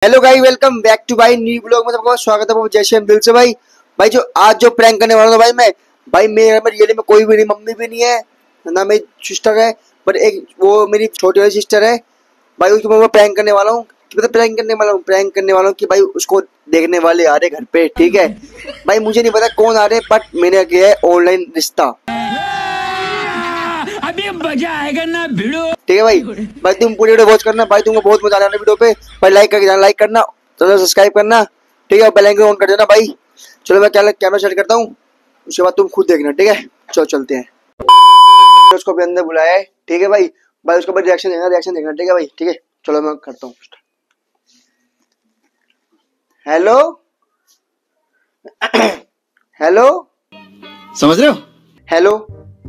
Hello guys, welcome back to भाई new blog में सबका स्वागत है। जैसे हम दिल से भाई जो आज जो प्रैंक करने वाला था भाई मेरे घर में रियली में कोई भी नहीं, मम्मी भी नहीं है ना मेरी सिस्टर है, पर एक वो मेरी छोटी वाली सिस्टर है भाई। उसको मैं प्रैंक करने वाला हूँ, मतलब प्रैंक करने वाला हूँ कि भाई उसको देखने वाले आ रहे घर पे, ठीक है भाई। मुझे नहीं पता कौन आ रहे, बट मैंने किया है ऑनलाइन रिश्ता। अभी मजा आएगा ना भिड़ो, ठीक है भाई तुम पूरी वीडियो वॉच करना भाई, तुमको बहुत मजा आने वाला वीडियो पे भाई। लाइक करना, चलो सब्सक्राइब करना, ठीक है। बेल आइकन ऑन कर देना भाई। चलो मैं कैमरा सेट करता हूँ, उसके बाद तुम खुद देखना, ठीक है। चलो चलते हैं। उसको भी अंदर बुलाया है, ठीक है भाई उसको भी रिएक्शन देखना, ठीक है भाई, ठीक है। चलो मैं करता हूँ। हेलो हेलो, समझ रहे हो? हेलो।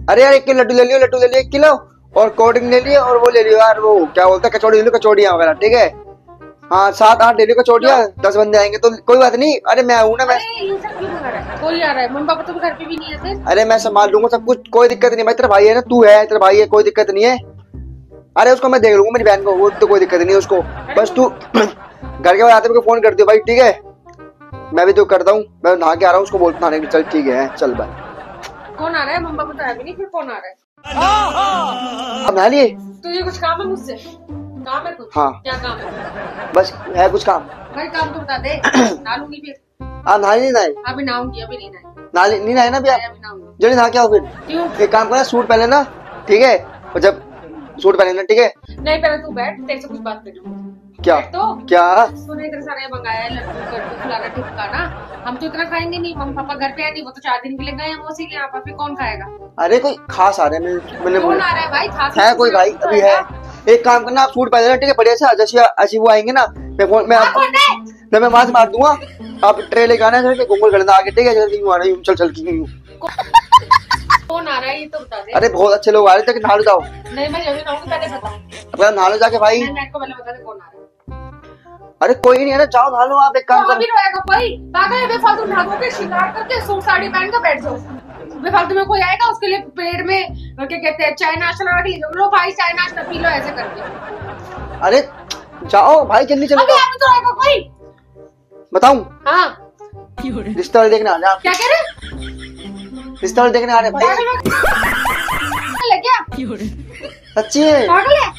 अरे यार, एक लड्डू ले लियो, 1 किलो, और कोल्ड ड्रिंक ले लियो, और वो ले लियो यार, वो क्या बोलता है, कचौड़ी ले लियो, कचौड़ियाँ वगैरह, ठीक है। हाँ 7-8 ले लियो कचौड़ियाँ, 10 बंदे आएंगे तो कोई बात नहीं। अरे मैं हूँ ना, मैं ये सब क्यों मंगा रहा है? कोई आ रहा है, मम्मी पापा तो घर पे भी नहीं है फिर। अरे मैं संभाल लूंगा सब कुछ, कोई दिक्कत नहीं भाई। तेरा भाई है ना, तू है, तेरा भाई है, कोई दिक्कत नहीं है। अरे उसको मैं देख लूंगा, मेरी बहन को, वो तो कोई दिक्कत नहीं है उसको। बस तू घर के बाद आते मेरे को फोन कर दियो भाई, ठीक है। मैं भी तो करता हूँ, मैं नहा के आ रहा हूँ, उसको बोलता नहाने के लिए। चल ठीक है, चल भाई। कौन आ रहा है? मम्मी पापा तो है भी नहीं, फिर कौन आ रहा है? अब नहा लिए? तुझे कुछ काम है मुझसे? काम है कुछ? हाँ। क्या काम है? बस है कुछ काम। भाई काम तो बता दे। नहा लूंगी फिर। आप नहा नहीं नहाए? अभी नहाऊंगी, अभी नहीं नहाई। नहीं नहाए ना अभी आप? अभी नहाऊंगी। जल्दी नहा के आओ फिर। क्यों? एक काम करना, सूट पहन लेना, ठीक है। और जब सूट पहन लेना, ठीक है। नहीं पहले तू बैठ, तेरे से कुछ बात करनी। क्या तो क्या तूने इतना सारा मंगाया है, लड्डू खिलाना ठिकाना, हम तो इतना खाएंगे नहीं। मम्मी पापा घर पे है नहीं, वो तो 4 दिन के लिए गए हैं मौसी के यहाँ पर, फिर कौन खाएगा? अरे कोई खास आ रहे हैं, मैंने कौन आ रहा है भाई? खास है कोई भाई अभी है। एक काम करना, आप सूट पहन लेना, ठीक है, बढ़िया से। जैसे वो आएंगे ना, मैं वहां से मार दूंगा। आप ट्रे लेके आना है, घूंघट करना आगे, ठीक है। जल्दी यूं आ रही हूँ, चल कौन आ रहा है ये तो बता दे। अरे बहुत अच्छे लोग आ रहे थे, नहा लो जाओ। नहीं मैं जल्दी नहाऊंगी, पहले बता। अपना नहा लो जाके भाई। मैं को पहले बता दे कौन आ रहा है। अरे कोई नहीं है ना, जाओ नहा लो आप। एक काम तो करो, अभी रोएगा कोई? पागल है, बेफालतू भागों के शिकार करके सूट साड़ी पहन कर बैठ जाओ। बेफालतू में कोई आएगा, उसके लिए पेड़ में क्या कहते हैं, चाय नाश्ता लगा के लो भाई, चाय नाश्ता पी लो ऐसे करके। अरे जाओ भाई, जल्दी चलो। अभी अभी तो आएगा कोई? बताऊं? हाँ रिश्ता देखने आ जा। क्या कह रहे? रिश्ता देखने आ रहे भाई। पागल है क्या? सच्ची है? पागल है?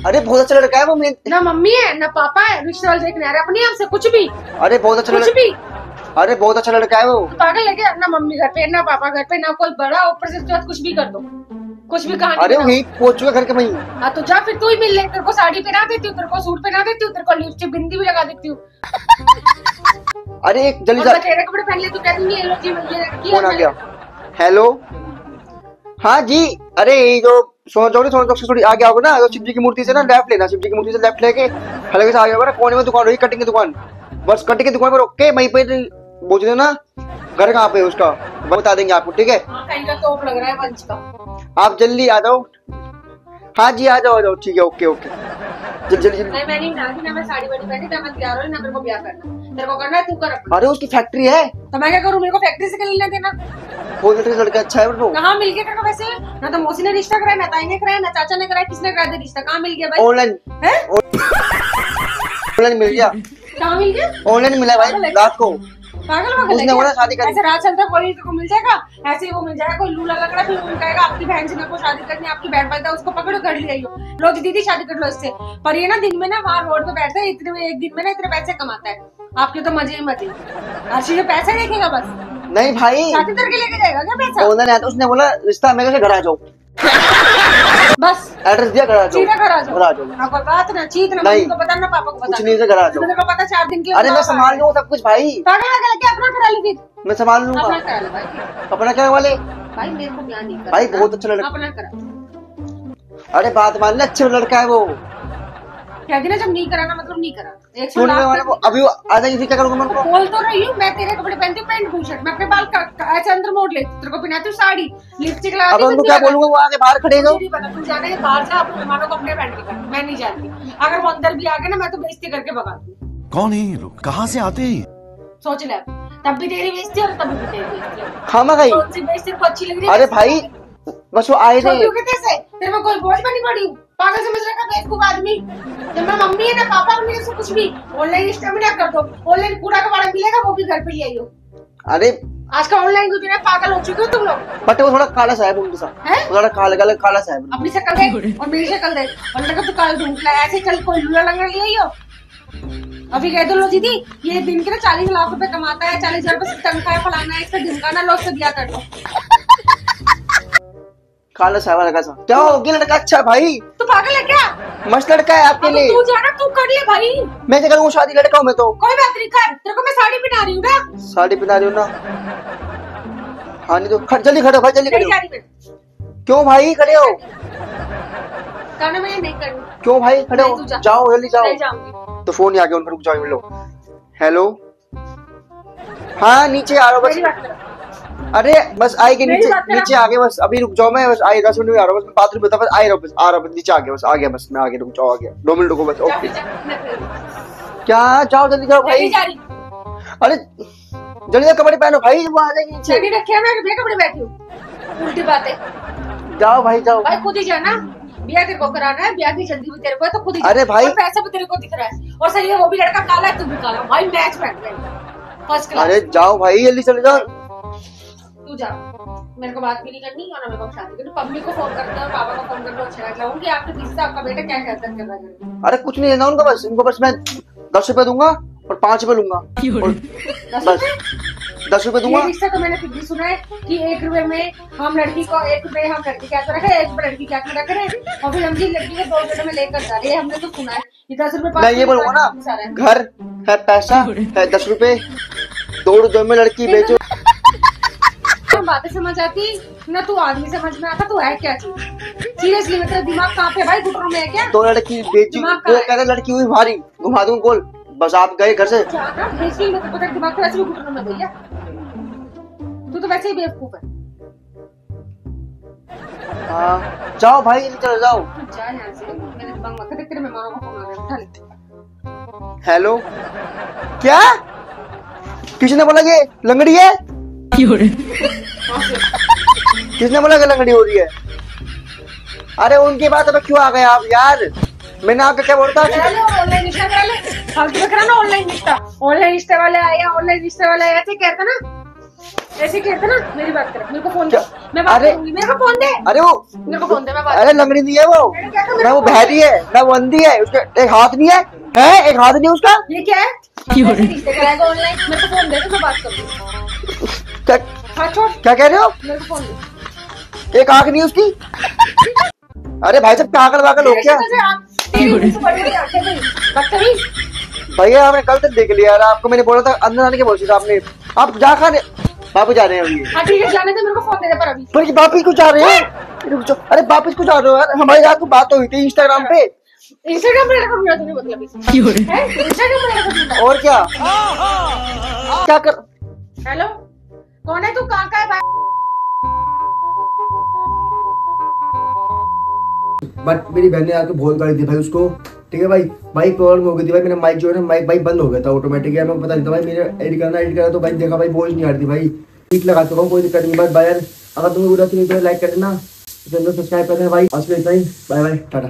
अरे बहुत अच्छा लड़का है वो। ना मम्मी है ना पापा है, रिश्तेदार देखने आ रहे अपने आप से, कुछ भी। अरे बहुत अच्छा कुछ भी। अरे बहुत अच्छा लड़का है वो। पागल है क्या? ना मम्मी घर पे ना पापा घर पे, ना कोई बड़ा, ऊपर से कुछ भी कर दो, कुछ भी कहानी। अरे वही पहुंच चुका घर के वहीं। हाँ तो जा फिर तू ही मिल ले। तेरे को साड़ी पहना देती हूँ, तेरे को सूट पहना देती हूँ, तेरे को लिपस्टिक बिंदी भी लगा देती हूँ। अरे एक जल्दी और तेरे कपड़े पहन ले, तू कहती नहीं एलो जी ये लड़की कौन आ गया? हेलो, हाँ जी। अरे जो सोना चौक से थोड़ी आगे आओगे ना, तो शिव जी की मूर्ति से ना लेफ्ट लेना, शिव जी की मूर्ति से लेफ्ट लेके हल्के से आगे आओगे ना, कोने में दुकान रही, कटिंग की दुकान। बस कटिंग की दुकान पर रोक के वहीं पे पूछ लेना घर कहाँ पे है उसका, बता देंगे आपको, ठीक है। कहीं का तोप लग रहा है पंच का। आप जल्दी आ जाओ। हाँ जी आ जाओ, ठीक है, ओके। जल्दी। नहीं मैं नहीं डालती ना, मैं साड़ी वाड़ी पहनी, ना मैं तैयार हो ना, मेरे को ब्याह करना। तेरे को करना है तू कर अपना। अरे उसकी फैक्ट्री है तो मैं क्या करूँ? मेरे को फैक्ट्री से लेना देना। बहुत लड़का अच्छा है वो। कहाँ मिल गया तेरे को वैसे? ना तो मौसी ने रिश्ता कराया, ना ताई ने कराया, ना चाचा ने कराया, किसने कराया रिश्ता? कहाँ मिल गया भाई? ऑनलाइन मिल गया। कहाँ मिल गया? ऑनलाइन मिला भाई रात को। पागल उसने बोला शादी करनी। ऐसे रात चलता कोई को मिल जाएगा, ऐसे ही वो मिल जाएगा। कोई लूला लग रहा है, फिर वो कहेगा आपकी बहन से मेरे को शादी करनी है, आपकी बहन पैदा, उसको पकड़ो कर लिया लो जी दीदी शादी कर लो इससे। पर ये ना दिन में ना वहाँ रोड पे बैठता है, इतने में एक दिन में ना इतने पैसे कमाता है। आपके तो मजे ही मजे, हर चीज पैसा देखेगा बस। नहीं भाई, शादी करके लेके जाएगा क्या पैसा? उसने बोला रिश्ता मेरे से घर आ जाओ, बस एड्रेस दिया, घर आ जाओ, सीधा घर आ जाओ। घर आ जाओ। ना कोई बात ना चीत ना, मम्मी को पता ना पापा को पता, कुछ नहीं से घर आ जाओ। मेरे को पता 4 दिन के। अरे मैं संभाल लूंगा सब कुछ भाई। पागल है क्या? अपना करा ली, मैं संभाल लूंगा। अपना करा लो भाई। अपना क्या वाले भाई मेरे को ब्याह नहीं करना भाई, बहुत अच्छा लड़का। अपना करा। अरे बात मान ले, अच्छा लड़का है वो। कहती ना जब नहीं कराना मतलब नहीं करा। सुन वाले को अभी आ जाएगी, क्या करूंगा मैं? बोल तो रही हूँ मैं, तेरे कपड़े पहनती हूँ, पैंट टी शर्ट, मैं अपने बाल ऐसे अंदर मोड़ लेती, तेरे को पहनाती हूँ साड़ी, लिपस्टिक लगाती अब हूँ। उनको क्या बोलूंगा, वो आगे बाहर खड़े हो। तू जाने के बाहर जा, अपने मेहमानों को अपने पहन के कर, मैं नहीं जानती। अगर वो अंदर भी आ गए ना, मैं तो बेइज्जती करके भगा दूँ। कौन है ये लोग, कहाँ से आते हैं? सोच ले, तब भी तेरी बेइज्जती और तब भी तेरी बेइज्जती। हाँ मैं गई। कौन सी बेइज्जती को अच्छी लग रही है? अरे भाई बस वो आए थे। छोटी कैसे तेरे में कोई बोझ बनी पड़ी हूँ? पागल समझ रखा बेवकूफ आदमी। जब मैं मम्मी है ना पापा को नहीं कुछ भी ऑनलाइन स्टेमिना कर दो, ऑनलाइन कूड़ा कबाड़ा मिलेगा वो भी घर पे ले आइयो। अरे आज का ऑनलाइन दुनिया पागल हो चुके हो तुम लोग। बट वो थोड़ा काला सा है उनके साथ, हैं? वो थोड़ा काला सा है। अपनी शक्ल दे और मेरी शक्ल दे और लगा तू काल ढूंढ ला ऐसे चल कोई लूला लंगड़ा ले आइयो। अभी कह दो लो दीदी ये दिन के ना 40 लाख रुपए कमाता है, 40,000 रुपए तनख्वाह है, फलाना है, इसका ढिमकाना लो से दिया कर दो। काला सा लड़का सा क्या हो गया? लड़का अच्छा भाई, तू पागल है क्या? मस्त लड़का है आपके अब लिए। तू जाना तू कर ले भाई। मैं क्या करूँ, शादी लड़का हूँ मैं तो। कोई बात नहीं कर, तेरे को मैं साड़ी पहना रही हूँ ना। साड़ी पहना रही हूँ ना? हाँ नहीं तो जल्दी खड़े हो भाई, जल्दी खड़े नहीं हो। जा रही मैं। क्यों भाई खड़े हो? करना मैं नहीं करनी। क्यों भाई खड़े नहीं, हो? तू जा। जाओ जल्दी जाओ। नहीं जाऊंगी। तो फोन ही आ गया उनका, रुक जाओ लो। हेलो, हाँ नीचे आ रहा हूँ मेरी बस। बात कर। अरे बस आएगी मेरी नीचे, बात करा। नीचे आ गए बस, अभी रुक जाओ। मैं बस आए 10 मिनट में आ रहा हूँ, बस मैं बाथरूम में था, बस आ रहा हूँ, बस आ रहा हूँ, बस नीचे आ गया, बस आ गया, बस मैं आ गया, रुक जाओ, आ गया 2 मिनट रुको बस। जा ओके फिर जा, मैं फिर- क्या जाओ जल्दी जाओ नहीं भाई। जा रही। अरे जल्दी से कपड़े पहनो भाई, वो आ जाएगी नीचे। नहीं रखे मैं बेटे कपड़े बैठी हूँ। उल्टी बातें जाओ भाई जाओ। भाई खुद ही जाना। ब्याह तेरे को कराना है, ब्याह की जल्दी भी तेरे को है तो खुद ही जा। अरे भाई। और पैसा भी तेरे को दिख रहा है और सही है वो भी लड़का काला है तू भी काला भाई मैच बैठ गए फर्स्ट क्लास। अरे जाओ भाई जल्दी चले जाओ। तू जा, मेरे को बात भी नहीं करनी और ना मेरे को शादी करनी। पब्लिक को फोन करते हो और पापा को फोन करके अच्छा लगता कि आपके पीछे से आपका बेटा क्या कहता है कर रहा है। अरे कुछ नहीं देना उनको, बस इनको बस मैं 10 रुपए दूंगा और 5 रुपए लूंगा और बस 10 रुपए दूंगा। ये रिश्ता तो मैंने फिर भी सुना है कि 1 रुपए में हम लड़की को 1 रुपए हम लड़की क्या तो रखे 1 रुपए लड़की क्या तो रख रहे हैं और फिर हम जी लड़की को 2 रुपए में लेकर जा रहे हैं। हमने तो सुना है ये 10 रुपए मैं ये बोलूंगा ना, घर है, पैसा है, 10 रुपए 2 में लड़की बेचो। बातें समझ आती ना, तू आदमी समझ में आता, तू है क्या चीज सीरियसली। मतलब तेरा दिमाग कहाँ पे भाई, घुटनों में है क्या? 2 लड़की बेची, दिमाग वो कहाँ है? कहते लड़की हुई भारी, घुमा दूं गोल, बस आप गए घर से। जाना भेज के मतलब पता दिमाग तो वैसे भी घुटनों में भैया। तू तो वैसे ही बेवकूफ है। हाँ जाओ भाई जल्दी चले जाओ। तू जा यहाँ से, मेरे दिमाग में तेरे मेहमानों का फोन आ रहा है, उठा ले। हेलो, क्या किसने बोला ये लंगड़ी है? किसने बोला कि लंगड़ी हो रही है? अरे उनकी बात अब क्यों आ गए आप यार? मैंने आपको क्या बोलता? ऑनलाइन रिश्ता करा ले, फालतू में करा ना ऑनलाइन रिश्ता। ऑनलाइन रिश्ते वाले आए, ऑनलाइन रिश्ते वाले आए, ऐसे कहता ना, ऐसे कहता ना। मेरी बात कर, मेरे को फोन दे, मैं बात अरे- करूंगी। मेरे को फोन दे, अरे वो, मेरे को फोन दे, मैं बात अरे लंगड़ी नहीं है वो, मैंने क्या कहा, ना वो बहरी है ना वो अंधी है, उसका एक हाथ नहीं है, एक हाथ नहीं है उसका। ये क्या है? ऐसे रिश्ते कराएगा ऑनलाइन। मेरे को फोन दे तो मैं बात करूंगी। क्या हाँ छोड़, क्या कह रहे हो? मेरे को फोन दे। एक आंख नहीं उसकी? अरे भाई साहब पागल वागल हो क्या? तेरी उम्र से बड़ी बड़ी आंखें भाई, बदतमीज। भैया हमने कल तक देख लिया यार, आपको मैंने बोला था अंदर आने के बोल था आपने। आप जा खाने बापू जा रहे हैं अभी। हाँ ठीक है, जाने दे, मेरे को फोन दे दे पर अभी। पर वापिस को जा रहे हैं? रुक जाओ, अरे वापिस को जा रहे हो यार? हमारी रात को बात हुई थी इंस्टाग्राम पे। इंस्टाग्राम पे रखा हुआ तूने मतलब है? इंस्टाग्राम पे रखा हुआ। और क्या क्या कर? हेलो, कौन है तू? कहाँ का है भाई? बट मेरी बहन ने आके बहुत गाली दी भाई उसको, ठीक है भाई। माइक प्रॉब्लम हो गई थी भाई, मेरा माइक जो है ना माइक भाई बंद हो गया था ऑटोमेटिक यार, मेरे को पता नहीं था भाई। मेरे एडिट करा तो भाई देखा भाई वॉइस नहीं आ रही थी भाई। ठीक लगा चुका हूँ, कोई दिक्कत नहीं। बस भाई यार अगर तुम्हें वीडियो अच्छी लगी तो लाइक कर देना, चैनल सब्सक्राइब कर देना भाई। आज के लिए इतना ही, बाय बाय टाटा।